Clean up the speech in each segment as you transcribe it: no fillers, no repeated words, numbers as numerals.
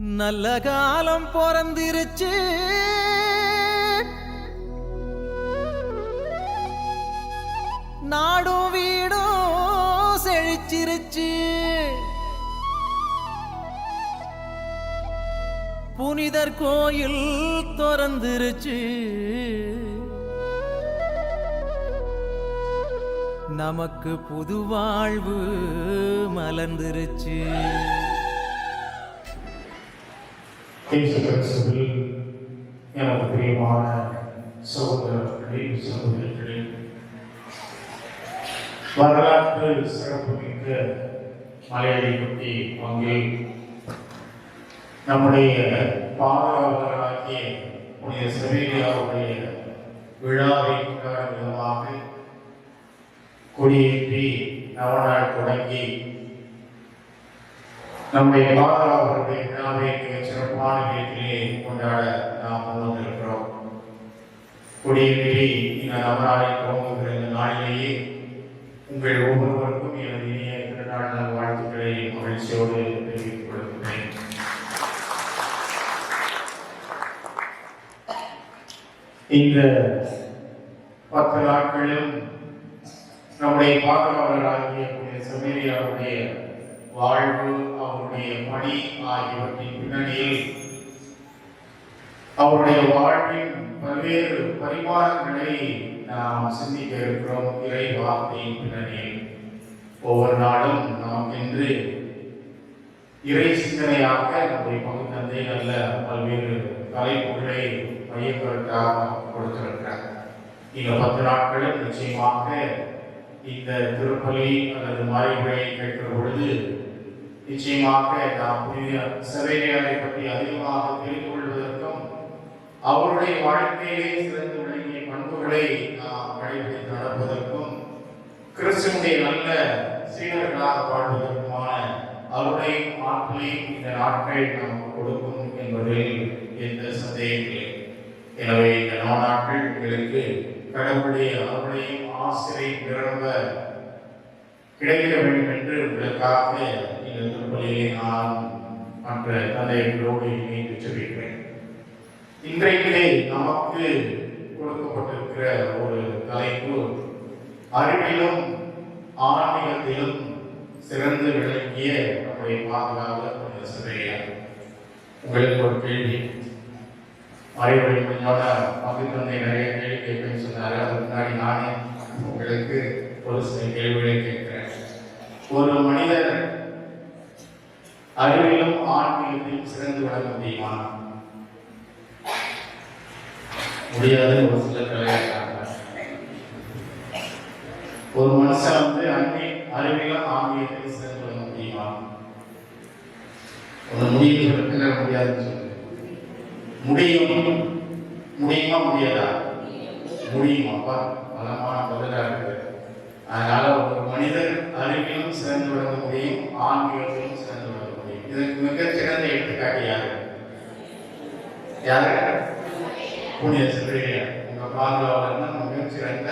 நல்ல காலம் பிறந்திருச்சு, நாடும் வீடும் செழிச்சிருச்சு, புனிதர் கோயில் திறந்துருச்சு, நமக்கு புது வாழ்வு மலர்ந்துருச்சு. எனக்கு பிரியமான சகோதரர்களே, சகோதரிகளே, வரலாற்று சிறப்புமிக்க மலையடிப்பட்டி பங்கில் நம்முடைய பாதுகாவலராகிய புனித செவேரியாவுடைய விழாவை கொண்டாடும் விதமாக கொடியேற்றி நவநாள் தொடங்கி நம்முடைய பாதுகாவலருடைய விழாவை மிக சிறப்பான விதத்திலே கொண்டாட நாம் முன்வந்திருக்கிறோம். கொடியேற்றி இந்த நவநாளை துவங்குகிற இந்த நாளிலேயே உங்கள் ஒவ்வொருவருக்கும் எனது இனிய திருநாள் நல் வாழ்த்துக்களை மகிழ்ச்சியோடு தெரிவித்துக் கொள்கிறேன். இந்த 10 நாட்களிலும் நம்முடைய பாதுகாவலராகிய செவேரியாருடைய வாழ்வு, அவருடைய பணி ஆகியவற்றின் பின்னணியில் அவருடைய வாழ்வின் பல்வேறு பரிமாணங்களை நாம் சிந்திக்க இருக்கிறோம். இறை வார்த்தையின் பின்னணியில் ஒவ்வொரு நாளும் நாம் இன்று இறை சிந்தனையாக நம்முடைய பங்கு தந்தை நல்ல பல்வேறு தலைப்புகளை மையக்கருத்தாக கொடுத்திருக்கிறார். இந்த 10 நாட்களும் நிச்சயமாக இந்த திருப்பலி அல்லது மறைவுரை கேட்கிற பொழுது நிச்சயமாக நாம் புனித செவேரியாரை பற்றி அதிகமாக தெரிந்து கொள்வதற்கும் அவருடைய வாழ்க்கையிலே சிறந்து விளங்கிய பண்புகளை நாம் கடைபிடித்து நடப்பதற்கும் கிறிஸ்துவனுடைய நல்ல சீடர்களாக வாழ்வதற்குமான அவருடைய ஆற்றலை இந்த நாட்கள் நமக்கு கொடுக்கும் என்பதில் எந்த சந்தேகமில்லை. எனவே இந்த நாட்கள் எங்களுக்கு கடவுளுடைய அவருடையும் ஆசிரியை நிரம்ப கிடைக்க வேண்டும் என்று உங்களுக்காக இந்த திருப்பலியை நான் மற்ற தந்தைகளோடு இணைந்து ஜெபிக்கிறேன். இன்றைக்கு நமக்கு கொடுக்கப்பட்டிருக்கிற ஒரு தலைப்பு, அறிவிலும் ஆன்மீகத்திலும் சிறந்து விளங்கிய நம்முடைய பாதுகாவலர் செவேரியார். உங்களுக்கு ஒரு கேள்வி, மறைவுரை கொஞ்சோட பங்கு தந்தை நிறைய கேள்வி கேட்பேன்னு சொன்னாரு. அதுக்கு முன்னாடி நானே உங்களுக்கு ஒரு சில கேள்விகளை கேட்கிறேன். ஒரு மனிதர் அறிவிலும் ஆன்மீகத்திலும் சிறந்து விளங்க முடியுமா? முடியாதுன்னு ஒரு சில கலையாட்டாங்க. ஒரு மனுஷன் அறிவிலும் ஆன்மீகத்திலும் சிறந்து விளங்க முடியுமா? ஒரு முடியாதுன்னு சொல்லுங்க. முடியுமா முடியாதா? முடியுமாப்பா, பலமான பதிலா இருக்கு. அதனால ஒரு மனிதர் அறிவிலும் சிறந்து விளங்க முடியும், ஆன்மீகத்திலும் சிறந்து விளங்க முடியும். இதுக்கு மிகச்சிறந்த எடுத்துக்காட்டு யாரு? புனித செவேரியார். உங்க பாதுகாவலர் மிகச்சிறந்த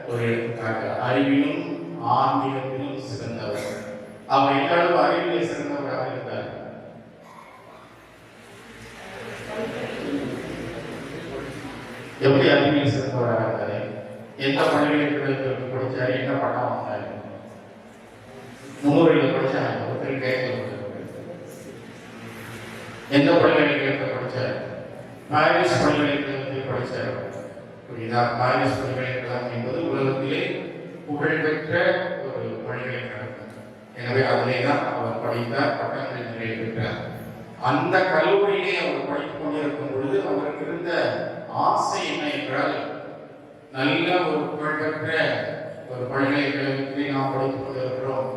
ஒரு எடுத்துக்காட்டு. அறிவிலும் ஆன்மீகத்திலும் சிறந்தவர். அவர் எந்த அளவு அறிவிலே சிறந்தவராக இருந்தார்? எப்படி அறிவியல் சிறந்தவராக இருந்தாரு? எந்த பல்கலைக்கழகத்திற்கு படிச்சாரு? என்ன பட்டம் வாங்கினாரு? முன்னூறில் படிச்சாங்க. ஒருத்தர் கேட்க எந்த பல்கலைக்கழகத்தில் படிச்சாரு? பாரிஸ் பல்கலைக்கழகத்தில் படிச்சாரு. புரியுதா? பாரிஸ் பல்கலைக்கழகம் என்பது உலகத்திலே புகழ்பெற்ற ஒரு பல்கலைக்கழகம். எனவே அதிலே தான் அவர் படித்தார், பட்டங்களை நிறைய பெற்றார். அந்த கல்லூரியிலே அவர் படித்துக் கொண்டிருக்கும் பொழுது அவருக்கு இருந்த ஆசை என்ன என்றால், நல்ல ஒரு புகழ்பெற்ற ஒரு பல்கலைக்கழகத்திலே நாம் படித்துக் கொண்டிருக்கிறோம்,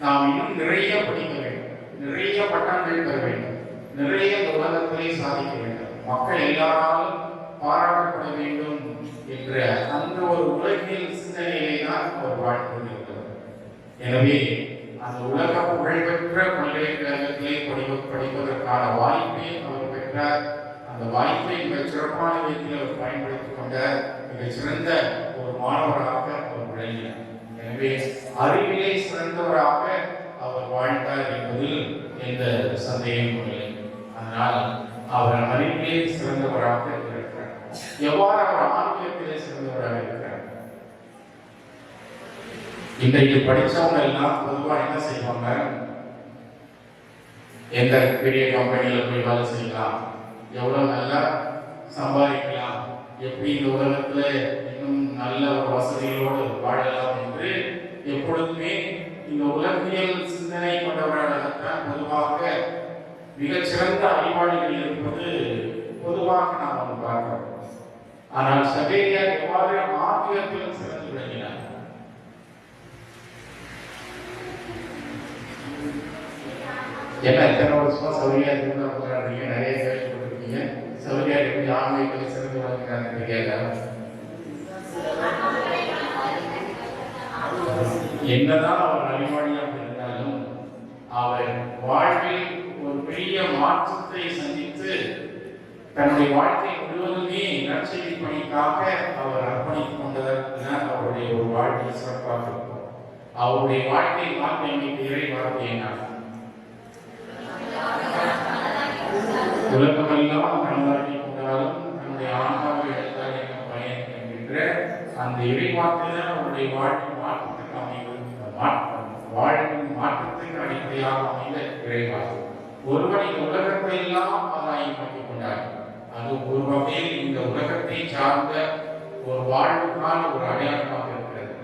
நாம் இன்னும் நிறைய படிக்க வேண்டும், நிறைய பட்டங்கள் பெற வேண்டும், நிறைய உலகத்திலே சாதிக்க வேண்டும், மக்கள் எல்லாராலும் பாராட்டப்பட வேண்டும் என்ற அந்த ஒரு உலகியல் சிந்தனையிலே தான் அவர் வாழ்ந்து கொண்டிருக்கிறார். எனவே அந்த உலக புகழ்பெற்ற பல்கலைக்கழகத்திலே படிப்பதற்கான வாய்ப்பை அவர் பெற்றார். அந்த வாய்ப்பை மிகச் சிறப்பான விதத்தில் அவர் பயன்படுத்திக் கொண்ட மிகச் சிறந்த ஒரு மாணவராக அவர் விளங்கினார். எனவே அறிவிலே சிறந்தவராக அவர் வாழ்ந்தார் என்பதில் எந்த சந்தேகமும் இல்லை. அதனால் அவர் அறிவிலே சிறந்தவராக இருக்கிறார். எவ்வாறு அவர் ஆன்மீகத்திலே சிறந்தவராக இருக்கிறார்? இன்றைக்கு படித்தவங்க எல்லாம் பொதுவாக என்ன செய்வாங்க? எந்த பெரிய கம்பெனியில் போய் வேலை செய்யலாம், எவ்வளவு நல்லா சம்பாதிக்கலாம், எப்படி இந்த உலகத்துல இன்னும் நல்ல ஒரு வசதிகளோடு வாழலாம் என்று எப்பொழுதுமே இந்த உலகியல் சிந்தனை கொண்டவர்களாகத்தான் பொதுவாக மிகச்சிறந்த அறிவாளிகள் இருப்பது பொதுவாக நாம் பார்க்கிறோம். ஆனால் சவேரியார் எவ்வாறு ஆன்மீகத்திலும் சிறந்து விளங்கினார்? என்ன எத்தனை வருஷமா சௌரியா திரும்ப போராடுறீங்க, நிறைய கேள்விப்பட்டிருக்கீங்க. சௌரியா எப்படி ஆன்மீகத்தில் சிறந்து விளங்குறாங்கன்னு கேட்கலாம். என்னதான் அவர் அறிவாளியாக இருந்தாலும் அவர் வாழ்வில் ஒரு பெரிய மாற்றத்தை சந்தித்து தன்னுடைய வாழ்க்கை முழுவதுமே நற்செய்தி பணிக்காக அவர் அர்ப்பணித்துக் கொண்டதற்குதான் அவருடைய ஒரு வாழ்க்கை சிறப்பாக இருக்கும். அவருடைய வாழ்க்கை மாற்றியமைக்கு இறை வார்த்தை என்ன? உலகமெல்லாம் நல்லாக்கி கொண்டாலும் தன்னுடைய ஆன்மாவை எழுத்தால் என்ன பயன் என்கின்ற அந்த இறை வார்த்தைதான் அவருடைய வாழ்க்கை மாற்றத்துக்கு அமைவது, வாழ்வின் மாற்றத்தின் அடிப்படையாக அமைந்த இறைவாக்கு. ஒருவன் இந்த உலகத்தை எல்லாம் ஆதாயமாக்கிக் கொண்டார். அது ஒரு வகையில் இந்த உலகத்தை சார்ந்த ஒரு வாழ்வுக்கான ஒரு அடையாளமாக இருக்கிறது.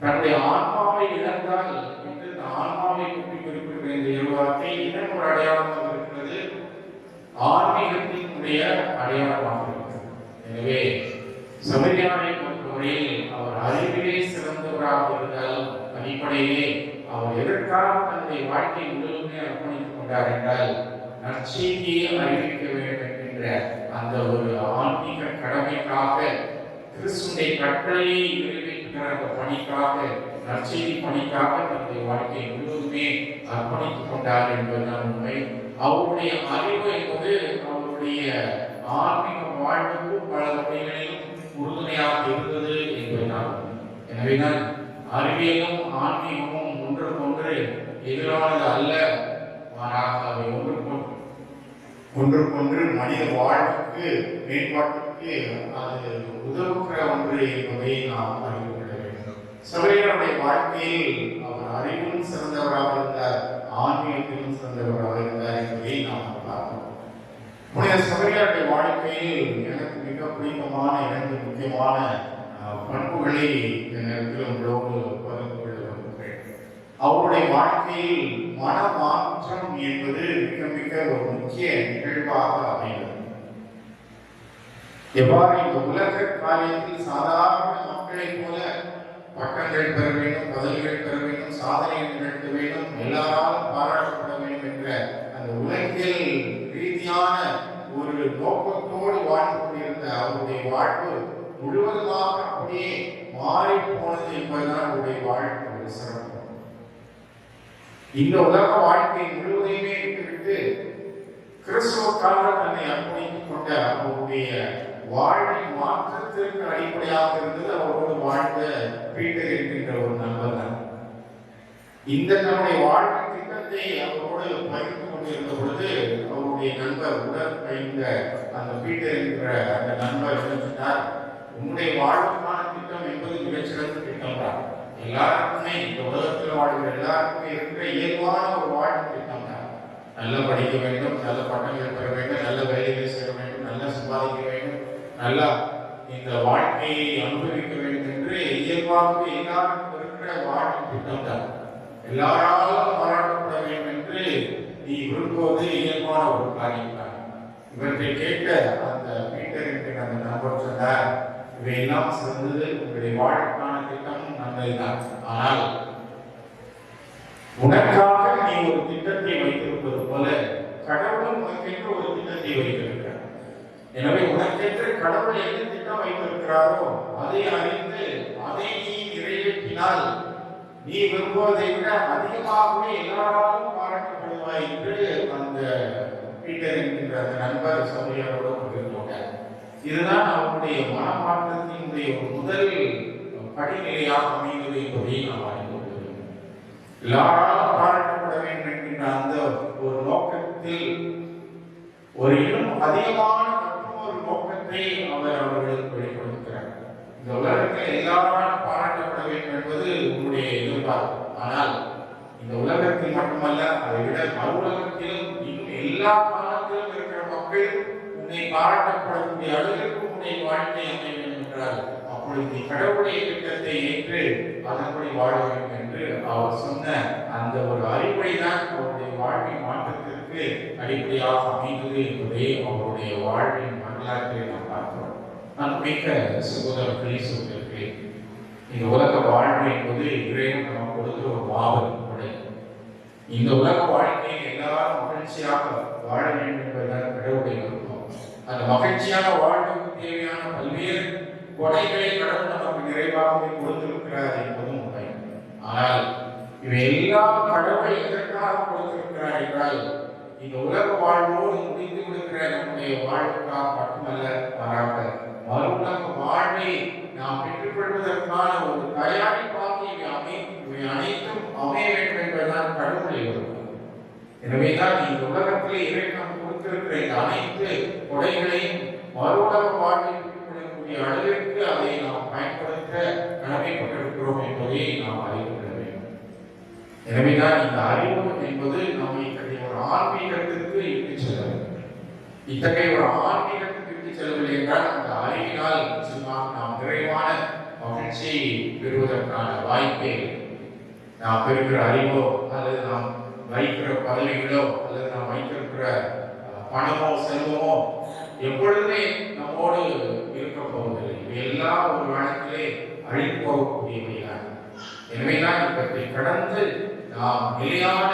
தன்னுடைய ஆன்மாவை இழந்தால் என்று ஆன்மாவை பற்றி குறிப்பிடுகிற இந்த இறைவார்த்தை இதன் ஒரு அடையாளமாக இருக்கிறது, ஆன்மீகத்தினுடைய அடையாளமாக இருக்கிறது. எனவே சமரியாரை பொறுத்தவரையில் அவர் அறிவிலே சிறந்தவராக இருந்தாலும் அடிப்படையிலே அவர் எதற்காக தன்னுடைய வாழ்க்கை முழுவதுமே அர்ப்பணித்துக் கொண்டார் என்றால் நற்செய்தியை அறிவிக்க வேண்டும் என்கின்ற அந்த ஒரு ஆன்மீக கடமைக்காக, கிறிஸ்துவின் கட்டளையை நிறைவேற்றுகிற அந்த பணிக்காக, நற்செய்தி பணிக்காக தன்னுடைய வாழ்க்கை முழுவதுமே அர்ப்பணித்துக் கொண்டார் என்பதுதான் உண்மை. அவருடைய அறிவு என்பது அவருடைய ஆன்மீக வாழ்வுக்கு பல வகைகளிலும் உறுதுணையாக இருந்தது என்பதுதான். எனவேதான் அறிவியலும் ஆன்மீகமும் ஒன்றுக்கொன்று எதிரானது அல்ல, மாறாக அவை ஒன்றுக்கொன்று மனித வாழ்வுக்கு மேம்பாட்டுக்கு அது உதவுகிற ஒன்று என்பதை நாம் அறிந்து கொள்ள வேண்டும். சபையினுடைய வாழ்க்கையில் அவர் அறிவிலும் சிறந்தவராக இருந்தார், ஆன்மீகத்திலும் சிறந்தவராக இருந்தார் என்பதை நாம் பார்க்கிறோம். புனித சபையாருடைய வாழ்க்கையில் எனக்கு மிக பிடித்தமான இரண்டு முக்கியமான பண்புகளை இந்த நேரத்தில் உங்களோடு பகிர்ந்து கொள்ள விரும்புகிறேன். அவருடைய வாழ்க்கையில் மனமாற்றம் என்பது மிக மிக ஒரு முக்கிய நிகழ்வாக அமைகிறது. எவ்வாறு இந்த உலக காரியத்தில் சாதாரண மக்களைப் போல பட்டங்கள் பெற வேண்டும், பதவிகள் பெற வேண்டும், சாதனைகள் நிகழ்த்த வேண்டும், எல்லாராலும் பாராட்டப்பட வேண்டும் என்ற அந்த உலகியல் ரீதியான ஒரு நோக்கத்தோடு வாழ்ந்து கொண்டிருந்த அவருடைய வாழ்வு முழுவதுமாக அப்படியே மாறி போனது என்பதுதான் அவருடைய வாழ்க்கை ஒரு சிறப்பு. இந்த உலக வாழ்க்கை முழுவதையுமே விட்டுவிட்டு கிறிஸ்துவுக்காக தன்னை அர்ப்பணித்துக் கொண்ட அவருடைய வாழ்வின் மாற்றத்திற்கு அடிப்படையாக இருந்தது அவரோடு வாழ்ந்த பீட்டர் என்கின்ற ஒரு நண்பர் தான். இந்த தன்னுடைய வாழ்க்கை திட்டத்தை அவரோடு பகிர்ந்து கொண்டிருந்த பொழுது அவருடைய நண்பர் உடன் பயந்த அந்த பீட்டர் என்கிற அந்த நண்பர் சொன்னார், உன்னுடைய வாழ்வுக்கான திட்டம் என்பது மிகச்சிறந்த திட்டம் தான். எல்லாருக்குமே இந்த உலகத்தில் வாழ்கிற எல்லாருக்குமே இருக்கிற இயல்பான ஒரு வாழ்க்கை திட்டம் தான். நல்லா படிக்க வேண்டும், நல்ல பட்டங்கள் பெற வேண்டும், நல்ல வேலைகளை செய்ய வேண்டும், நல்லா சம்பாதிக்க வேண்டும், நல்லா இந்த வாழ்க்கையை அனுபவிக்க வேண்டும் என்று இயல்பாகவே எல்லாருக்கும் இருக்கிற வாழ்க்கை திட்டம் தான். எல்லாராலும் பாராட்டப்பட வேண்டும் என்று நீ விரும்புவது இயல்பான ஒரு காரியம் தான். இவற்றை கேட்க அந்த பீட்டர் என்கிற அந்த நண்பர் சொன்னார், இவையெல்லாம் சிறந்தது, உங்களுடைய வாழ்க்கைக்கான திட்டம் நல்லதுதான். ஆனால் உனக்காக நீ ஒரு திட்டத்தை வைத்திருப்பது போல கடவுளும் உனக்கென்று ஒரு திட்டத்தை வைத்திருக்கிறார். எனவே உனக்கென்று கடவுள் எந்த திட்டம் வைத்திருக்கிறாரோ அதை அறிந்து அதை நீ நிறைவேற்றினால் நீ விரும்புவதை விட அதிகமாகவே எல்லாராலும் பாராட்டப்படுவாய் என்று அந்த பீட்டர் என்கின்ற அந்த நண்பர் சபையாரோடு கொண்டிருந்தார். இதுதான் அவருடைய மனமாற்றத்தினுடைய ஒரு முதல் படிநிலையாக அமைவது என்பதை நாம் அறிந்து கொள்கிறோம். எல்லாராலும் பாராட்டப்பட வேண்டும் என்கின்ற அந்த ஒரு நோக்கத்தில் ஒரு இன்னும் அதிகமான மற்றும் ஒரு நோக்கத்தை அவர் அவர்களுக்கு வெளிப்படுத்துகிறார். இந்த உலகத்தில் எல்லாரும் பாராட்டப்பட வேண்டும் என்பது உங்களுடைய எதிர்பார்ப்பு. ஆனால் இந்த உலகத்தில் மட்டுமல்ல, அதை விட மறு உலகத்திலும் இன்னும் எல்லா காலத்திலும் இருக்கிற மக்கள் உன்னை பாராட்டப்படக்கூடிய அளவிற்கு உன்னுடைய வாழ்க்கை அமைய வேண்டும் என்றால் அப்பொழுது கடவுளுடைய திட்டத்தை ஏற்று அதன்படி வாழ வேண்டும் என்று அவர் சொன்ன அந்த ஒரு அறிவுரை தான் அவருடைய வாழ்வின் மாற்றத்திற்கு அடிப்படையாக அமைந்தது என்பதை அவருடைய வாழ்வின் வரலாற்றை நாம் பார்க்கிறோம். நான் மிக்க சகோதரர்களே சகோதரர்களே, இந்த உலக வாழ்வு என்பது இறைவன் நமக்கு கொடுக்கிற ஒரு மாபெரும் கொடை. இந்த உலக வாழ்க்கையை எல்லாரும் மகிழ்ச்சியாக வாழ வேண்டும் என்பதுதான் கடவுளுடைய விருப்பம். அந்த மகிழ்ச்சியான வாழ்வுக்கு தேவையான பல்வேறு கொடைகளை கடவுள் நமக்கு நிறைவாகவே கொடுத்திருக்கிறார் என்பதும் உண்மை. ஆனால் இவை எல்லாம் கடவுள் எதற்காக கொடுத்திருக்கிறார் என்றால் இந்த உலக வாழ்வோடு முடிந்து விடுகிற நம்முடைய வாழ்வுக்காக மட்டுமல்ல, மாறாக மறு உலக வாழ்வை நாம் பெற்றுக்கொள்வதற்கான ஒரு தயாரிப்பாக இவை அனைத்தும் அமைய வேண்டும் என்பதுதான் கடவுளை விருப்பம். எனவேதான் இந்த உலகத்திலே இறைவன் கொடுத்திருக்கிற இந்த அனைத்து கொடைகளையும் மறு உலக வாழ்வில் பெற்றுக்கொள்ளக்கூடிய அளவிற்கு அதை நாம் பயன்படுத்த கடமைப்பட்டிருக்கிறோம் என்பதை நாம் அறிந்து கொள்ள வேண்டும். எனவேதான் இந்த அறிவு என்பது நம்மை இத்தகைய ஒரு ஆன்மீகத்திற்கு இட்டுச் செல்ல வேண்டும். இத்தகைய ஒரு ஆன்மீகத்திற்கு இட்டுச் செல்லவில்லை என்றால் அந்த அறிவினால் நிச்சயமாக நாம் நிறைவான மகிழ்ச்சியை பெறுவதற்கான வாய்ப்பே நாம் பெறுகிற அறிவோ அல்லது நாம் வைக்கிற பதவிகளோ அல்லது நாம் வைத்திருக்கிற பணமோ செல்வமோ எப்பொழுதுமே நம்மோடு இருக்க போவதில்லை. இவையெல்லாம் ஒரு காலத்திலே அழிந்து போகக்கூடியவைதான். எனவேதான் இவற்றை கடந்து நாம் நிலையான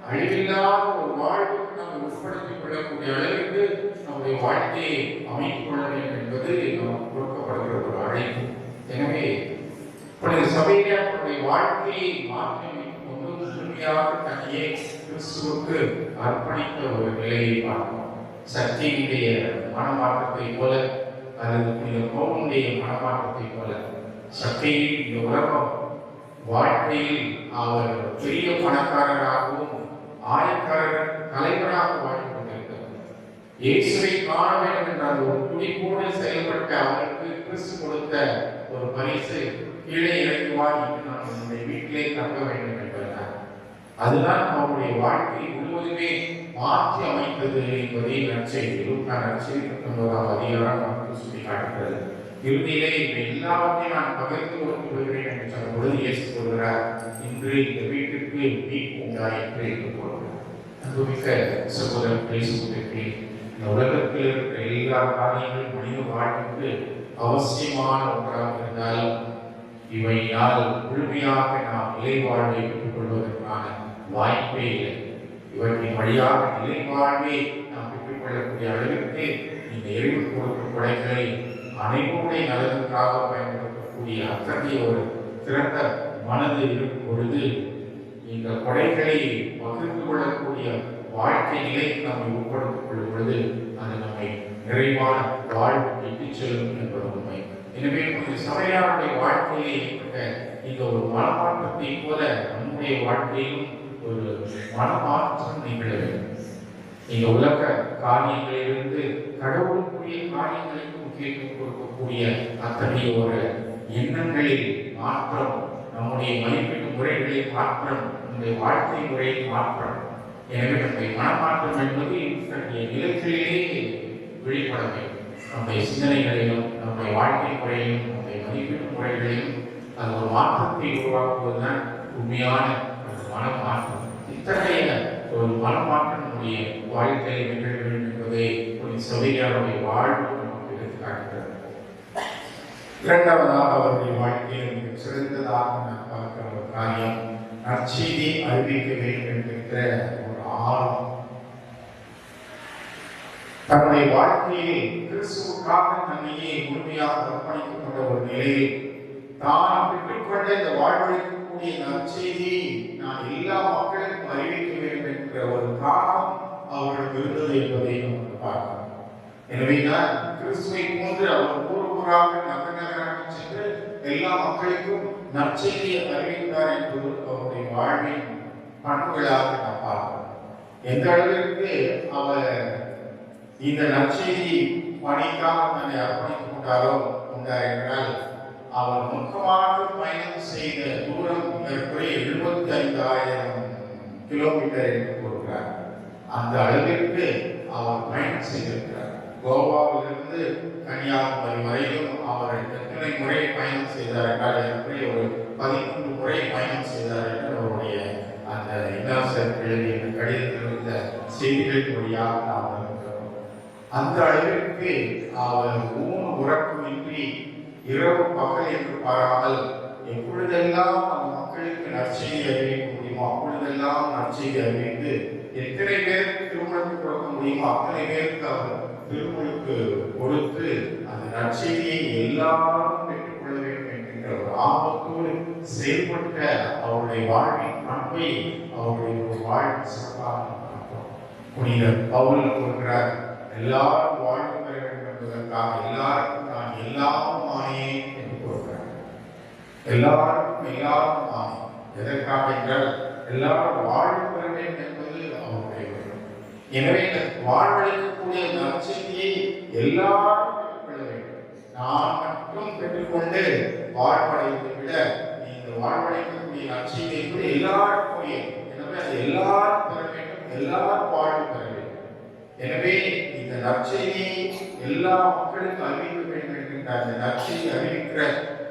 அழிவில்லாத ஒரு வாழ்வுக்கு நம்மை உட்படுத்திக் கொள்ளக்கூடிய அளவிற்கு நம்முடைய வாழ்க்கையை அமைத்துக் கொள்ள வேண்டும் என்பது நமக்கு கொடுக்கப்படுகிற ஒரு அழைப்பு. எனவே சபையிலே அவருடைய வாழ்க்கையை மாற்றியமைத்துக் கொண்டு முழுமையாக தன்னையே கிறிஸ்துவுக்கு அர்ப்பணித்த ஒரு நிலையை பார்க்கிறோம். சக்தியினுடைய மனமாற்றத்தை போல அல்லது புனித பவுலுடைய மனமாற்றத்தை போல சக்தியின் இந்த உலகம் வாழ்க்கையில் அவர் பெரிய பணக்காரராகவும் ஆயக்காரர் தலைவராக வாழ்ந்து கொண்டிருக்கிறார். இயேசுவை காண வேண்டும் என்ற அந்த ஒரு துடிப்போடு செயல்பட்ட அவருக்கு கிறிஸ்து கொடுத்த ஒரு பரிசு கீழே இறங்குவார் என்று நான் என்னுடைய வீட்டிலே தங்க வேண்டும் என்பதுதான். அதுதான் அவருடைய வாழ்க்கை முழுவதுமே மாற்றி அமைத்தது என்பதை நற்செய்தி நற்செய்தி 19ஆம் அதிகாரம் நமக்கு சுட்டி காட்டுகிறது. இறுதியிலே எல்லாவற்றையும் நான் பகிர்ந்து கொடுத்து விடுகிறேன் என்று சொன்ன பொழுது இயேசு சொல்கிறார், இன்று இந்த வீட்டுக்கு மீட்பு உண்டாயிற்று என்று கூறுகிறார். அன்புமிக்க சகோதரர்களே சகோதரிகளே, இந்த உலகத்தில் இருக்கிற எல்லா காரியங்களும் மனித வாழ்வுக்கு அவசியமான ஒன்றாக இருந்தாலும் இவையால் முழுமையாக நாம் நிலை வாழ்வை பெற்றுக் கொள்வதற்கான வாய்ப்பே இல்லை. இவற்றின் வழியாக நிலை வாழ்வை நாம் பெற்றுக் கொள்ளக்கூடிய அளவிற்கு இந்த இறைவன் கொடுக்கும் கொடைகளை அனைவருடைய நலனுக்காக பயன்படுத்தக்கூடிய அத்தகைய ஒரு சிறந்த மனது இருக்கும் பொழுது இந்த கொடைகளை பகிர்ந்து கொள்ளக்கூடிய வாழ்க்கை நிலைக்கு நம்மை உட்படுத்திக் கொள்ளும் பொழுது அது நம்மை நிறைவான வாழ்வு இட்டுச் செல்லும் என்பது உண்மை. எனவே சபையாருடைய வாழ்க்கையை ஏற்பட்ட இந்த ஒரு மனமாற்றத்தை போல நம்முடைய வாழ்க்கையிலும் ஒரு மனமாற்றம் நிகழ வேண்டும். இந்த உலக காரியங்களிலிருந்து கடவுளுக்குரிய காரியங்களுக்கு முக்கியத்துவம் கொடுக்கக்கூடிய அத்தகைய ஒரு எண்ணங்களில் மாற்றம், நம்முடைய மதிப்பீட்டு முறைகளில் மாற்றம், நம்முடைய வாழ்க்கை முறையில் மாற்றம். எனவே நம்முடைய மனமாற்றம் என்பது இத்தகைய நிலத்திலேயே வெளிப்பட வேண்டும். நம்முடைய சிந்தனைகளிலும் நம்முடைய வாழ்க்கை முறையிலும் நம்முடைய மதிப்பீட்டு முறைகளிலும் அது ஒரு மாற்றத்தை உருவாக்குவதுதான் உண்மையான ஒரு மனமாற்றம். இத்தகைய ஒரு மனமாற்றம் நம்முடைய வாழ்க்கையில் நிகழ வேண்டும் என்பதை ஒரு சபையாருடைய வாழ்வு நமக்கு எடுத்துக்காட்டுகிறது. இரண்டாவதாக அவருடைய வாழ்க்கையில் மிக சிறந்ததாக நான் பார்க்கிற ஒரு காரியம் நற்செய்தி அறிவிக்க வேண்டும் என்கிற ஒரு ஆர்வம். தன்னுடைய வாழ்க்கையை கிறிஸ்துவுக்காக தன்னையே முழுமையாக அர்ப்பணித்துக் கொண்ட ஒரு நிலையில் தான் பெற்றுக்கொண்ட இந்த வாழ்வழிக்கக்கூடிய நற்செய்தியை நான் எல்லா மக்களுக்கும் அறிவிக்க வேண்டும் என்கிற ஒரு தாகம் அவர்களுக்கு இருந்தது என்பதை நமக்கு பார்க்கிறோம். எனவேதான் கிறிஸ்துவை போன்று அவர் ஊர் ஊராக நகர் நகராக சென்று எல்லா மக்களுக்கும் நற்செய்தியை அறிவித்தார் என்பது அவருடைய வாழ்வின் பண்புகளாக நாம் பார்க்கிறோம். எந்த அளவிற்கு அவர் இந்த நற்செய்தி பணிக்காக தன்னை அர்ப்பணித்துக் கொண்டார் என்றால் அவர் மொத்தமாக பயணம் செய்த தூரம் ஏறக்குறைய 75,000 கிலோமீட்டர் என்று கூறுகிறார். அந்த அளவிற்கு அவர் பயணம் செய்திருக்கிறார். கோவாவிலிருந்து கன்னியாகுமரி வரையிலும் அவர் எத்தனை முறை பயணம் செய்தார் என்றால் ஏறக்குறைய ஒரு 13 முறை பயணம் செய்தார் என்று அவருடைய அந்த இன்னாசர் எழுதிய கடிதத்தில் இருந்த செய்திகளின் வழியாக நாம் இருக்கிறோம். அந்த அளவிற்கு அவர் உறக்கமின்றி இரவு பகல் என்று பாராமல் எப்பொழுதெல்லாம் அந்த மக்களுக்கு நற்செய்தி அறிவிக்க முடியுமோ அப்பொழுதெல்லாம் நற்செய்தி அறிவித்து எத்தனை பேருக்கு திருமணத்துக்கு கொடுக்க முடியுமோ அத்தனை பேருக்கு அவர் திருமணத்துக்கு கொடுத்து அந்த நற்செய்தியை எல்லாரும் பெற்றுக்கொள்ள வேண்டும் என்கின்ற ஒரு ஆபத்தோடு செயல்பட்ட அவருடைய வாழ்வின் பண்பை அவருடைய ஒரு வாழ்வு சிறப்பாக பார்க்கிறோம். புனிதர் பவுல் கூறுகிறார், எல்லாரும் வாழ்வு பெற வேண்டும் என்பதற்காக எல்லாருக்கும் நான் எல்லாரும் ஆனேன் என்று கூறுகிறார். எல்லாருக்கும் எல்லாரும் ஆனேன் எதற்காக என்றால் எல்லாரும் வாழ்வு பெற வேண்டும் என்பது அவருடைய விருப்பம். எனவே இந்த வாழ்வளிக்கக்கூடிய நற்செய்தியை எல்லாரும் பெற்றுக்கொள்ள வேண்டும். நான் மட்டும் பெற்றுக்கொண்டு வாழ்வடைவதை விட இந்த வாழ்வடைக்கக்கூடிய நற்செய்தியை கூட எல்லாருக்கும். எனவே அது எல்லாரும் பெற வேண்டும், எல்லாரும் வாழ்வு பெற வேண்டும். எனவே இந்த நற்செய்தியை எல்லா மக்களுக்கும் அறிவிக்க வேண்டும் என்கின்ற அந்த நற்செய்தி அறிவிக்கிற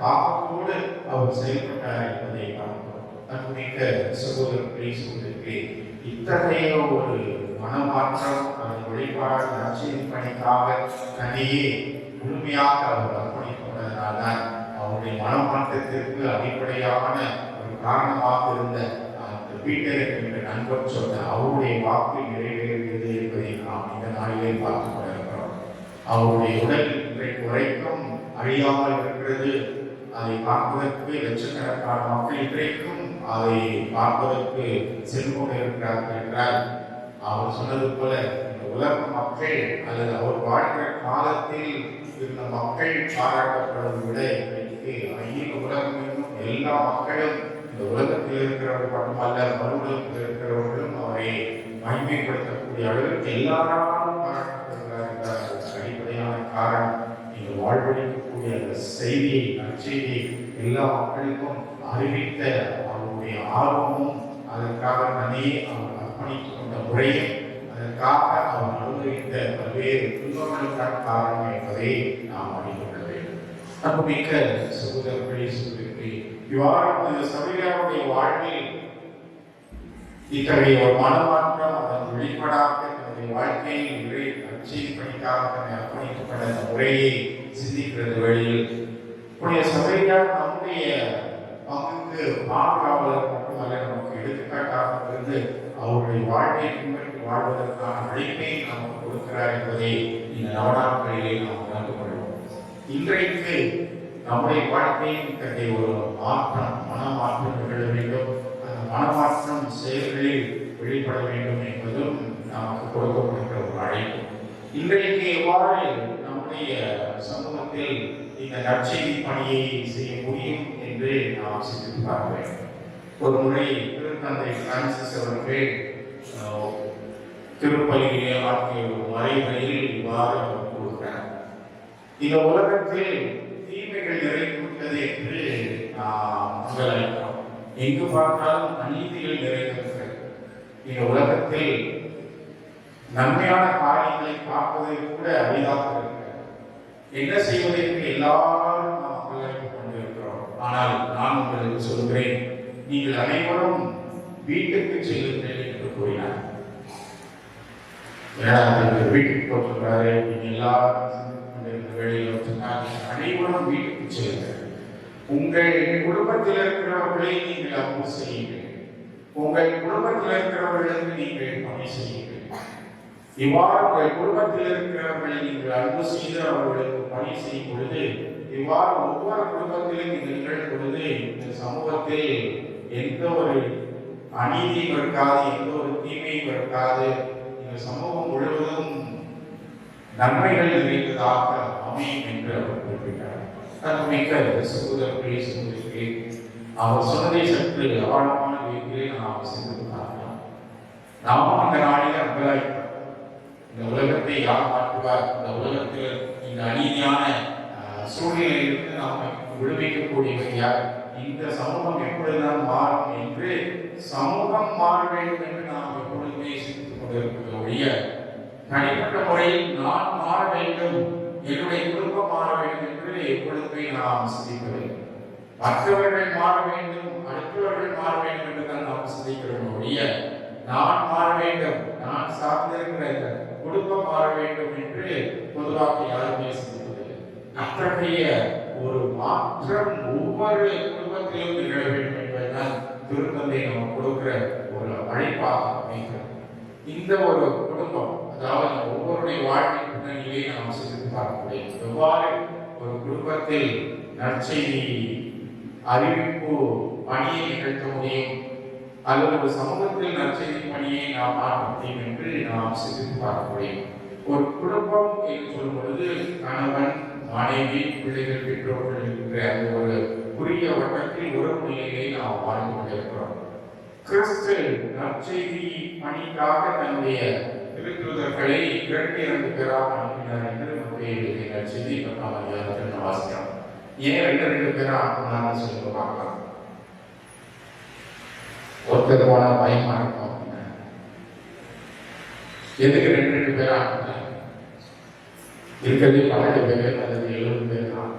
பாவத்தோடு அவர் செயல்பட்டார் என்பதை பார்க்கிறோம். அன்புமிக்க சகோதரர்களே சகோதரிகளே, இத்தகைய ஒரு மனமாற்றம் அதன் வெளிப்பாடு நற்செய்தி பணிக்காக தனியே முழுமையாக அவர் அர்ப்பணித்துக் கொண்டதனால்தான் அவருடைய மனமாற்றத்திற்கு அடிப்படையான ஒரு காரணமாக இருந்த பீட்டர் என்ற நண்பர் சொன்ன அவருடைய வாக்கு நிறைவேறியது என்பதை நாம் இந்த நாளிலே பார்த்துக் கொண்டிருக்கிறோம். அவருடைய உடல் இன்றைக்கு வரைக்கும் அழியாமல் இருக்கிறது. அதை பார்ப்பதற்கு லட்சக்கணக்கான மக்கள் இன்றைக்கும் அதை பார்ப்பதற்கு சென்று கொண்டிருக்கிறார்கள் என்றால் அவர் சொன்னது போல இந்த உலக மக்கள் அல்லது அவர் வாழ்கிற காலத்தில் இருந்த மக்கள் பாராட்டப்படுவதை விட இன்றைக்கு அகில உலகம் எல்லா மக்களும் இந்த உலகத்தில் இருக்கிறவர்கள் மட்டுமல்ல மறுபுலத்தில் இருக்கிறவர்களும் அவரை மகிமைப்படுத்தக்கூடிய அளவிற்கு எல்லாராலும் பாராட்டப்படுகிறார் என்ற அடிப்படையான காரணம் இந்த வாழ்வழிக்கக்கூடிய அந்த செய்தியை நற்செய்தியை எல்லா மக்களுக்கும் அறிவித்த அவருடைய ஆர்வமும் அதற்காக தனியே அவர் அர்ப்பணித்துக் கொண்ட முறையும் அதற்காக அவர் அனுபவித்த பல்வேறு துன்பங்களுக்கான காரணம் என்பதை நாம் அறிந்து கொள்ள வேண்டும். அன்புமிக்க சகோதரர்களே சகோதரிகளே, இவ்வாறு சபையாருடைய வாழ்வில் இத்தகைய ஒரு மனமாற்றம் அதன் வெளிப்பாடாக தன்னுடைய வாழ்க்கையில் இறை நற்செய்தி பணிக்காக தன்னை அர்ப்பணித்துக் கொண்ட அந்த முறையை சிந்திக்கிறது வழியில் புனித சபையார் நம்முடைய பங்குக்கு பாதுகாவலர் மட்டுமல்ல நமக்கு எடுத்துக்காட்டாக இருந்து அவருடைய வாழ்வை பின்பற்றி வாழ்வதற்கான அழைப்பை நமக்கு கொடுக்கிறார் என்பதை இந்த நவநாட்களிலே நாம் உணர்ந்து கொள்வோம். இன்றைக்கு நம்முடைய வாழ்க்கையில் இத்தகைய ஒரு மாற்றம் மனமாற்றம் நிகழ வேண்டும். அந்த மனமாற்றம் செயல்களில் வெளிப்பட வேண்டும் என்பதும் நமக்கு கொடுக்கப்படுகிற ஒரு அழைப்பு. இன்றைக்கு எவ்வாறு நம்முடைய சமூகத்தில் இந்த நற்செய்தி பணியை செய்ய முடியும் என்று நாம் சிந்தித்து பார்க்க வேண்டும். ஒரு முறை திருத்தந்தை பிரான்சிஸ் அவர்கள் திருப்பலியிலே ஆற்றிய ஒரு மறைமையில் இவ்வாறு அவர் கூறுகிறார், இந்த உலகத்தில் தீமைகள் நிறைந்துவிட்டது என்று அங்கலாய்க்கிறோம். எங்கு பார்த்தாலும் அநீதிகள் நிறைந்திருக்கிறது. இந்த உலகத்தில் நன்மையான காரியங்களை பார்ப்பதை கூட அரிதாக இருக்கிறது. என்ன செய்வது என்று எல்லாரும் நாம் அங்கலாய்த்துக் கொண்டிருக்கிறோம். ஆனால் நான் உங்களுக்கு சொல்கிறேன், நீங்கள் அனைவரும் வீட்டுக்கு செல்லுங்கள் என்று கூறினார். வீட்டுக்கு போட்டுறாரு, நீங்க எல்லாரும் வேலையில் சொன்னார், அனைவரும் வீட்டுக்கு செல்லுங்கள். உங்கள் குடும்பத்தில் இருக்கிறவர்களை நீங்கள் அன்பு செய்யுங்கள். உங்கள் குடும்பத்தில் இருக்கிறவர்களுக்கு நீங்கள் பணி செய்யுங்கள். இவ்வாறு உங்கள் குடும்பத்தில் இருக்கிறவர்களை நீங்கள் அன்பு செய்து அவர்களுக்கு பணி செய்யும் பொழுது, இவ்வாறு ஒவ்வொரு குடும்பத்திலும் நீங்கள் நிகழும் பொழுது இந்த சமூகத்தில் எந்த ஒரு அநீதியும் இருக்காது, எந்த ஒரு தீமையும் இருக்காது. இந்த சமூகம் முழுவதும் நன்மைகள் நிறைந்ததாக அமையும் என்று அவர் குறிப்பிட்டார். மிக்க சகோதரர்களே சகோதரிகளே, அவர் சொன்னதை சற்று ஆழமான விதத்திலே நாம் சிந்தித்து பார்க்கலாம். நாமும் அந்த நாளில் அங்கலாய்ப்போம். இந்த உலகத்தை யார் மாற்றுவார்? இந்த உலகத்தில் இந்த அநீதியான சூழ்நிலையிலிருந்து நாம் விடுவிக்கக்கூடியவர் யார்? இந்த சமூகம் எப்பொழுதுதான் மாறும் என்று சமூகம் மாற வேண்டும் என்று நாம் எப்பொழுதுமே சிந்தித்துக் கொண்டிருக்கிற ஒழிய தனிப்பட்ட முறையில் நான் மாற வேண்டும், என்னுடைய குடும்பம் மாற வேண்டும் என்று எப்பொழுதுமே நாம் சிந்திப்பதில்லை. மற்றவர்கள் மாற வேண்டும், அடுத்தவர்கள் மாற வேண்டும் என்று தான் நாம் சிந்திக்கிறோம் ஒழிய நான் மாற வேண்டும், நான் சார்ந்திருக்கிற இந்த குடும்பம் மாற வேண்டும் என்று பொதுவாக யாருமே சிந்திப்பதில்லை. அத்தகைய ஒரு மாற்றம் ஒவ்வொரு குடும்பத்திலும் நிகழ வேண்டும் என்பதுதான் திருத்தந்தை நமக்கு கொடுக்கிற ஒரு அழைப்பாக அமைகிறது. இந்த ஒரு குடும்பம், அதாவது ஒவ்வொருடைய வாழ்க்கை பின்னணியிலே நாம் சிந்தித்து பார்க்க முடியும். எவ்வாறு ஒரு குடும்பத்தில் நற்செய்தி அறிவிப்பு பணியை நிகழ்த்த முடியும், அல்லது ஒரு சமூகத்தில் நற்செய்தி பணியை நாம் மாற்ற முடியும் என்று நாம் சிந்தித்து பார்க்க முடியும். ஒரு குடும்பம் என்று சொல்லும் பொழுது கணவன், மனைவி, பிள்ளைகள், பெற்றோர்கள் என்கிற அந்த ஒரு குறுகிய வட்டத்தில் உறவு நிலையை நாம் வாழ்ந்து கொண்டிருக்கிறோம். கிறிஸ்து நற்செய்தி பணிக்காக தன்னுடைய திருத்தூதர்களை 2 பேராக அனுப்பினார் என்று நம்முடைய நற்செய்தி 10ஆம் அதிகாரத்தில் வாசிக்கிறோம். ஏன் 2 பேரா அனுப்பினார்னு சொல்லி பார்க்கலாம். ஒருத்தர் போனா பயமா இருக்கும். எதுக்கு 2 பேரா அனுப்பினார்? இருக்கிறது 12 பேர் அல்லது 70 பேர் தான்.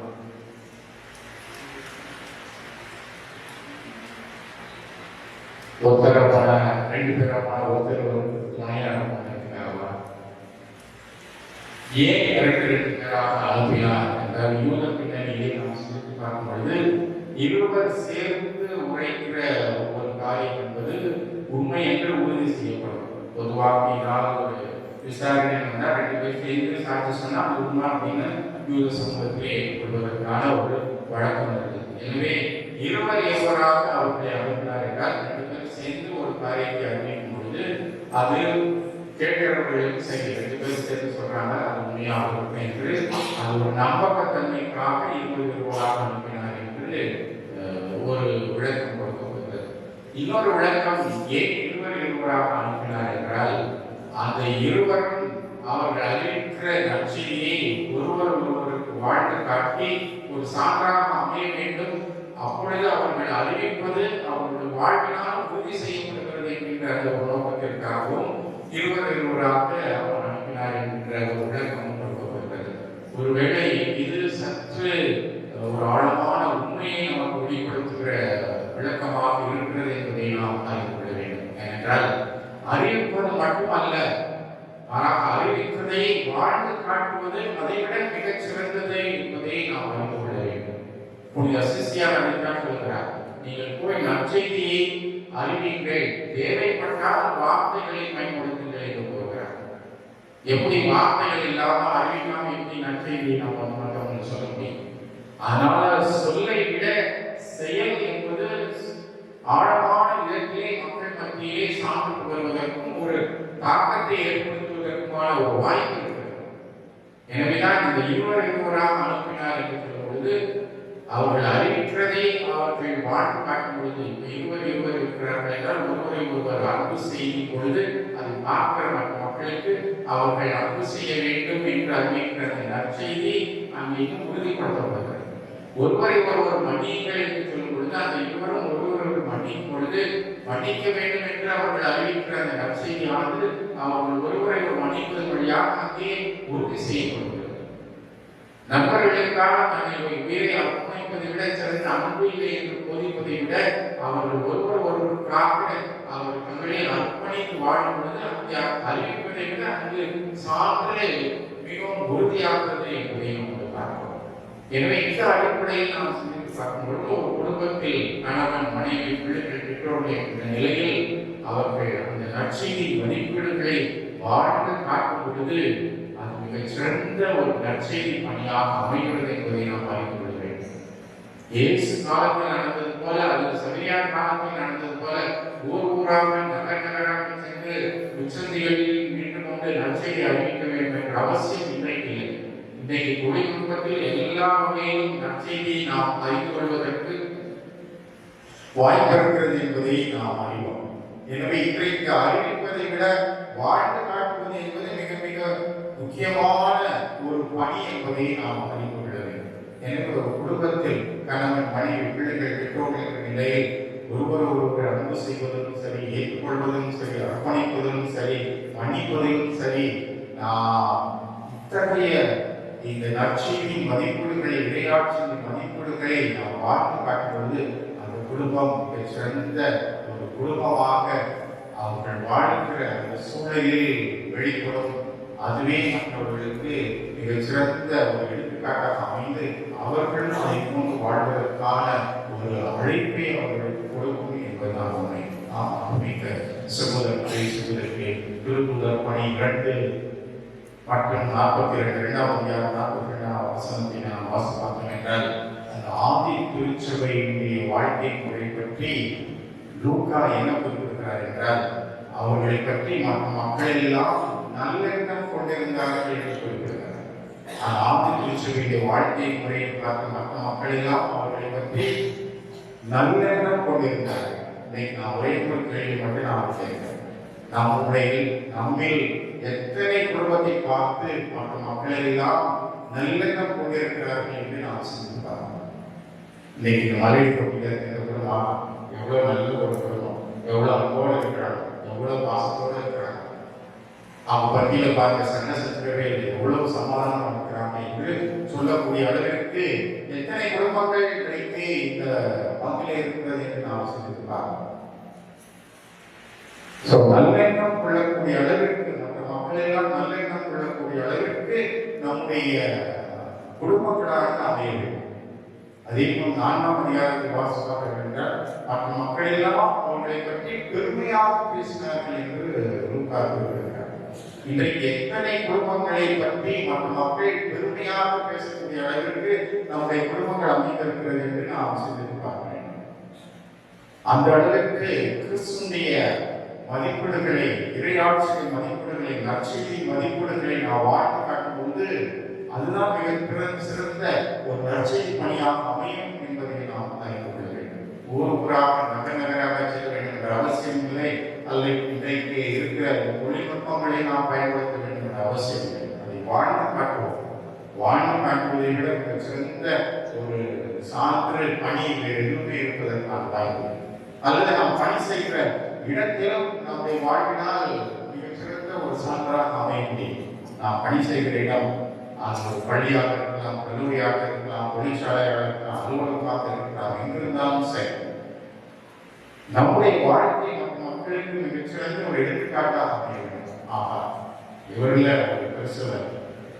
ஒருத்தர போன 2 பேரா போன ஒருத்தர் துணையாக ஏன் 2 பேராக அனுப்பினார் என்றால் யூத பின்னணியை நாம் சிந்தித்து பார்க்கும் பொழுது இருவர் சேர்ந்து உரைக்கிற ஒரு காரியம் என்பது உண்மை என்று உறுதி செய்யப்படும். பொதுவாக ஏதாவது ஒரு விசாரணை வந்தால் 2 பேர் சேர்ந்து சாட்சி சொன்னால் அது உண்மை அப்படின்னு யூத சமூகத்திலே கொள்வதற்கான ஒரு வழக்கம் இருக்குது. எனவே இருவர் எவராக அவர்களை அனுப்பினார் என்றால் 2 பேர் சேர்ந்து ஒரு காரியத்தை அறிவிக்கும் பொழுது அது கேட்கிறவர்களுக்கு சரி 2 பேர் சேர்ந்து சொல்றாங்க அது உண்மையாக இருக்கும் என்று அது ஒரு நம்பகத்தன்மைக்காக இருவராக அனுப்பினார் என்று ஒரு விளக்கம் கொடுக்கப்படுகிறது. இன்னொரு விளக்கம் ஏன் இருவராக அனுப்பினார் என்றால் அந்த இருவரும் அவர்கள் அறிவிக்கிற நற்செய்தியை ஒருவருக்கு வாழ்ந்து காட்டி ஒரு சான்றாக அமைய வேண்டும். அப்பொழுது அவர்கள் அறிவிப்பது அவர்களுடைய வாழ்வினால் உறுதி செய்யப்படுகிறது என்கின்ற அந்த ஒரு நோக்கத்திற்காகவும் இருவராக அவர் அனுப்பினார் என்கின்ற ஒரு விளக்கம் கொடுக்கப்படுகிறது. ஒருவேளை இது சற்று ஒரு ஆழமான உண்மையை நமக்கு வெளிப்படுத்துகிற விளக்கமாக இருக்கிறது என்பதை நாம் அறிந்து கொள்ள வேண்டும். ஏனென்றால் அறிவிப்பது மட்டுமல்ல, ஆனால் அறிவிப்பதை வாழ்ந்து காட்டுவது அதைவிட மிகச் சிறந்தது என்பதை நாம் அறிந்து கொள்ள வேண்டும். புனித சிஸ்டியார் அதைத்தான் சொல்கிறார், நீங்கள் போய் நற்செய்தியை அறிவிங்கள், தேவைப்பட்டால் வார்த்தைகளை பயன்படுத்துங்கள் என்று கூறுகிறார். எப்படி வார்த்தைகள் இல்லாமல் அறிவிக்காமல் எப்படி நற்செய்தியை நாம் மற்றவங்களுக்கு சொல்ல முடியும்? அதனால சொல்லை விட செயல் என்பது ஆழமான இடத்திலே மக்கள் மத்தியிலே சான்று வருவதற்கும் ஒரு தாக்கத்தை ஏற்படுத்துவதற்குமான ஒரு வாய்ப்பு இருக்கிறது. எனவேதான் இந்த இருவராக அனுப்பினார் என்று சொல்லும் பொழுது அவர்கள் அறிவிக்கிறதை அவர்கள் வாழ்ந்து காட்டும் பொழுது இருவர் இருக்கிறார்கள் என்றால் ஒருவர் அன்பு செய்யும் பொழுது அதை பார்க்கிற மற்ற மக்களுக்கு அவர்கள் அன்பு செய்ய வேண்டும் என்று அறிவிக்கிற நற்செய்தி அங்கு இன்னும் உறுதிப்படுத்தப்படுகிறது. ஒருவர் மன்னியுங்கள் என்று சொல்லும் பொழுது அந்த இருவரும் ஒருவர் மன்னிக்கும் பொழுது மன்னிக்க வேண்டும் என்று அவர்கள் அறிவிக்கிற அந்த நற்செய்தியானது அவர்கள் ஒருவரை மன்னிப்பதன் வழியாக அங்கே உறுதி செய்யப்படுகிறது. நண்பர்களுக்காக தங்கள் உயிரை அர்ப்பணிப்பதை விட சிறந்த அன்பு இல்லை என்று போதிப்பதை விட அவர்கள் ஒருவருக்காக அவர்கள் தங்களை அர்ப்பணித்து வாழும் பொழுது அங்கே அறிவிப்பதை விட அங்கு சான்று மிகவும் உறுதியாகிறது என்பதை நம்ம பார்க்கிறோம். எனவே இந்த அடிப்படையில் நாம் சிந்தித்து பார்க்கும்பொழுது ஒரு குடும்பத்தில் கணவன், மனைவி, பிள்ளைகள், பெற்றோர்கள் என்ற நிலையில் அவர்கள் அந்த நற்செய்தி மதிப்பீடுகளை வாழ்ந்து காட்டும் பொழுது அது மிகச் சிறந்த ஒரு நற்செய்தி பணியாக அமைகிறது என்பதை நாம் அறிந்து கொள்ள வேண்டும். இயேசு காலத்தில் நடந்தது போல அல்லது சபையார் காலத்தில் நடந்தது போல ஊராக நகராக சென்று உச்சந்திகளில் மீண்டும் வந்து நற்செய்தி அறிவிக்க வேண்டும் என்ற அவசியம் இன்றைக்கு இல்லை. இன்றைக்கு தொழில்நுட்பத்தில் எல்லா வகையிலும் நற்செய்தியை நாம் அறிந்து கொள்வதற்கு வாய்ப்பிருக்கிறது என்பதை நாம் அறிவோம். எனவே இன்றைக்கு அறிவிப்பதை விட வாழ்ந்து காட்டுவது என்பது மிக மிக முக்கியமான ஒரு பணி என்பதை நாம் அறிந்து கொள்ள வேண்டும். எனவே ஒரு குடும்பத்தில் கணவன், மனைவி, பிள்ளைகள், பெற்றோர்கள் என்ற நிலையில் ஒருவர் அன்பு செய்வதும் சரி, ஏற்றுக்கொள்வதும் சரி, அர்ப்பணிப்பதும் சரி, மன்னிப்பதும் சரி, இத்தகைய இந்த நற்செய்தியின் மதிப்பீடுகளை, இறையாட்சியின் மதிப்பீடுகளை நாம் வாழ்ந்து காட்டுவது அந்த குடும்பம் சிறந்த ஒரு குடும்பமாக அவர்கள் வாழ்கிற அந்த சூழலில் வெளிப்படும். அதுவே மற்றவர்களுக்கு மிகச் சிறந்த ஒரு எடுத்துக்காட்டாக அமைந்து அவர்கள் அதை கொண்டு வாழ்வதற்கான ஒரு அழைப்பை அவர்களுக்கு கொடுக்கும் என்பதுதான் உண்மை. நாம் மிக சகோதரத்தை திருப்புதல் பணி 2 மற்றும் 42 வசனத்தை நாம் வாசிப்போம் என்றால் அந்த ஆதி திருச்சபையினுடைய வாழ்க்கை முறை பற்றி லூக்கா என்ன குறிப்பிடுகிறார் என்றால் அவர்களை பற்றி மற்ற மக்கள் எல்லாம் நல்லெண்ணம் கொண்டிருந்தார்கள் என்று குறிப்பிடுகிறார். ஆதி திருச்சபையுடைய வாழ்க்கை முறையை பார்த்த மற்ற மக்கள் எல்லாம் அவர்களை பற்றி நல்லெண்ணம் கொண்டிருந்தார்கள். இன்னைக்கு நான் ஒரே ஒரு கேள்வி மட்டும் நான் கேட்கிறேன். நம்மில் எத்தனை குடும்பத்தை பார்த்து மற்ற மக்கள் எல்லாம் நல்லெண்ணம் கொண்டிருக்கிறார்கள் என்று நாம் சிந்திப்பாங்க. இன்னைக்கு இந்த மலை குடும்பம் எவ்வளவு நல்ல ஒரு குடும்பம், எவ்வளவு அன்போடு இருக்கிறாங்க, எவ்வளவு பாசத்தோடு இருக்கிறாங்க, அவங்க பத்தியில பார்க்க சண்டை சச்சரவே இல்லை, எவ்வளவு சமாதானம் இருக்கிறாங்க என்று சொல்லக்கூடிய அளவிற்கு எத்தனை குடும்பங்கள் கிடைத்து இந்த பங்கிலே இருக்கிறது என்று நாம் சிந்தித்து பார்க்கணும். நல்லெண்ணம் கொள்ளக்கூடிய அளவிற்கு மற்ற மக்கள் எல்லாம் நல்லெண்ணம் கொள்ளக்கூடிய அளவிற்கு நம்முடைய குடும்பங்களாக அமைய வேண்டும். அதே போல் 4ஆம் அதிகாரத்தில் வாசிப்பார்கள் என்றால் மற்ற மக்கள் எல்லாம் அவர்களை பற்றி பெருமையாக பேசினார்கள் என்று லூக்கா கூறுகிறார். இன்றைக்கு எத்தனை குடும்பங்களை பற்றி மற்ற மக்கள் பெருமையாக பேசக்கூடிய அளவிற்கு நம்முடைய குடும்பங்கள் அமைந்திருக்கிறது என்று நாம் சிந்தித்து பார்க்க வேண்டும். அந்த அளவிற்கு கிறிஸ்துவினுடைய மதிப்பீடுகளை, இறையாட்சியின் மதிப்பீடுகளை, நற்செய்தியின் மதிப்பீடுகளை நாம் வாழ்ந்து காட்டும்போது அதுதான் மிக சிறந்த ஒரு நற்செய்தி பணியாக அமையும் என்பதை நாம் அறிந்து கொள்ள வேண்டும். ஊராக நகராக செல்ல வேண்டும் என்ற அவசியம் இல்லை, அல்லது இன்றைக்கு இருக்கிற தொழில்நுட்பங்களை நாம் பயன்படுத்த வேண்டும் என்ற அவசியம் இல்லை. அதை வாழ்ந்து காட்டுவோம். வாழ்ந்து காட்டுவதை விட மிக சிறந்த ஒரு சான்று பணி எதுவுமே இருப்பதற்கான வாய்ப்பு. அல்லது நாம் பணி செய்கிற இடத்திலும் நம்முடைய வாழ்வினால் மிகச்சிறந்த ஒரு சான்றாக அமைய முடியும். நாம் பணி செய்கிற இடம் அது ஒரு பள்ளியாக இருக்கலாம், கல்லூரியாக இருக்கலாம், தொழிற்சாலையாக இருக்கலாம், அலுவலகமாக இருக்கலாம், எங்கிருந்தாலும் சரி நம்முடைய வாழ்க்கை மற்ற மக்களுக்கு மிகச்சிறந்த ஒரு எடுத்துக்காட்டாக அமைய வேண்டும். ஆஹா, இவரில் ஒரு கிறிஸ்தவர்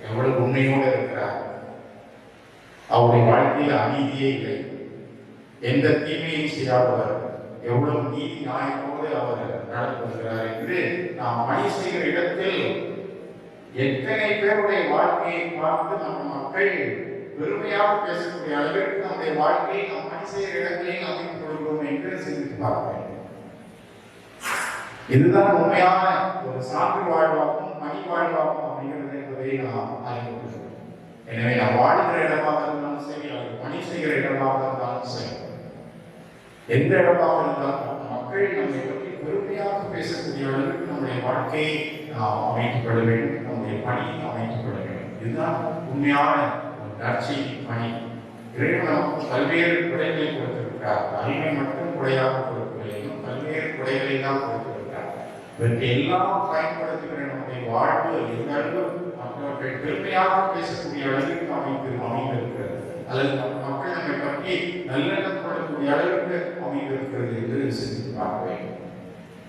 எவ்வளவு உண்மையோடு இருக்கிறார், அவருடைய வாழ்க்கையில் அநீதியே இல்லை, எந்த தீமையும் செய்யாதவர், எவ்வளவு நீதி நியாயத்தோடு அவர் நடத்துகிறார் என்று நாம் பணி செய்கிற இடத்தில் எத்தனை பேருடைய வாழ்க்கையை பார்த்து நம்ம மக்கள் பெருமையாக பேசக்கூடிய அளவிற்கு நம்முடைய வாழ்க்கையை நாம் பணி செய்கிற இடங்களில் அமைத்துக் கொள்கிறோம் என்று சிந்தித்து பார்க்க வேண்டும். இதுதான் உண்மையான ஒரு சான்று வாழ்வாக்கும் பணி வாழ்வாக்கும் அமைகிறது என்பதை நாம் அறிந்து கொள்கிறோம். எனவே நாம் வாழ்கிற இடமாக இருந்தாலும் சரி, அல்லது பணி செய்கிற இடமாக இருந்தாலும் சரி, எந்த இடமாக இருந்தாலும் மக்கள் நம்மை பற்றி பெருமையாக பேசக்கூடிய அளவுக்கு நம்முடைய வாழ்க்கையை நாம் அமைத்துக் கொள்ள வேண்டும், நம்முடைய பணியை அமைத்துக் கொள்ள வேண்டும். இதுதான் உண்மையான ஒரு நற்செய்தி பணி. இறைவன் நமக்கு பல்வேறு குடைகளை கொடுத்திருக்கிறார். அறிவை மட்டும் குடையாக கொடுக்கவில்லை, பல்வேறு குடைகளை தான் கொடுத்திருக்கிறார். இதற்கு எல்லாம் பயன்படுத்துகிற நம்முடைய வாழ்வு எந்தளவு மற்றவர்கள் பெருமையாக பேசக்கூடிய அளவுக்கு அமைந்திருக்கிறது, அல்லது மக்கள் நம்மை பற்றி நல்லெண்ணம் கொள்ளக்கூடிய அளவுக்கு அமைந்திருக்கிறது என்று சிந்தித்து பார்க்க வேண்டும்.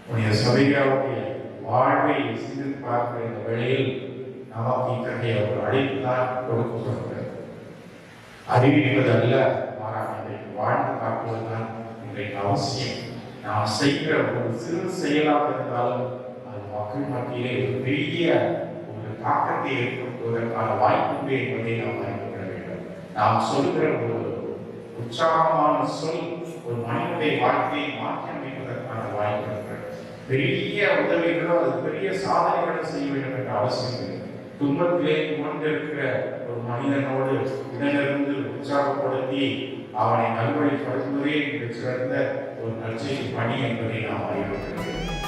உடைய சபையாவுடைய வாழ்வை சிந்தித்து பார்க்கிற இந்த வேளையில் நமக்கு இத்தகைய ஒரு அழைப்பு தான் கொடுக்கப்படுகிறது. அறிவிப்பது அல்ல, மாறாக இன்றைக்கு வாழ்ந்து காட்டுவதுதான் இன்றைக்கு அவசியம். நாம் செய்கிற ஒரு சிறு செயலாக இருந்தாலும் அது மக்கள் மத்தியிலே ஒரு பெரிய ஒரு தாக்கத்தை ஏற்படுத்துவதற்கான வாய்ப்பு என்பதை நாம் அறிந்து கொள்ள வேண்டும். நாம் சொல்கிற ஒரு உற்சாகமான சொல் ஒரு மனிதனுடைய வாழ்க்கையை மாற்றி அமைப்பதற்கான வாய்ப்பு இருக்கிறது. பெரிய உதவிகளோ அது பெரிய சாதனைகளோ செய்ய வேண்டும் என்ற அவசியம் இல்லை. துன்பத்திலே கொண்டிருக்கிற ஒரு மனிதனோடு உடனிருந்து உற்சாகப்படுத்தி அவனை நல்வழிப்படுத்துவதே மிகச் சிறந்த ஒரு நற்செய்தி பணி என்பதை நாம் அறிந்து கொள்ள வேண்டும்.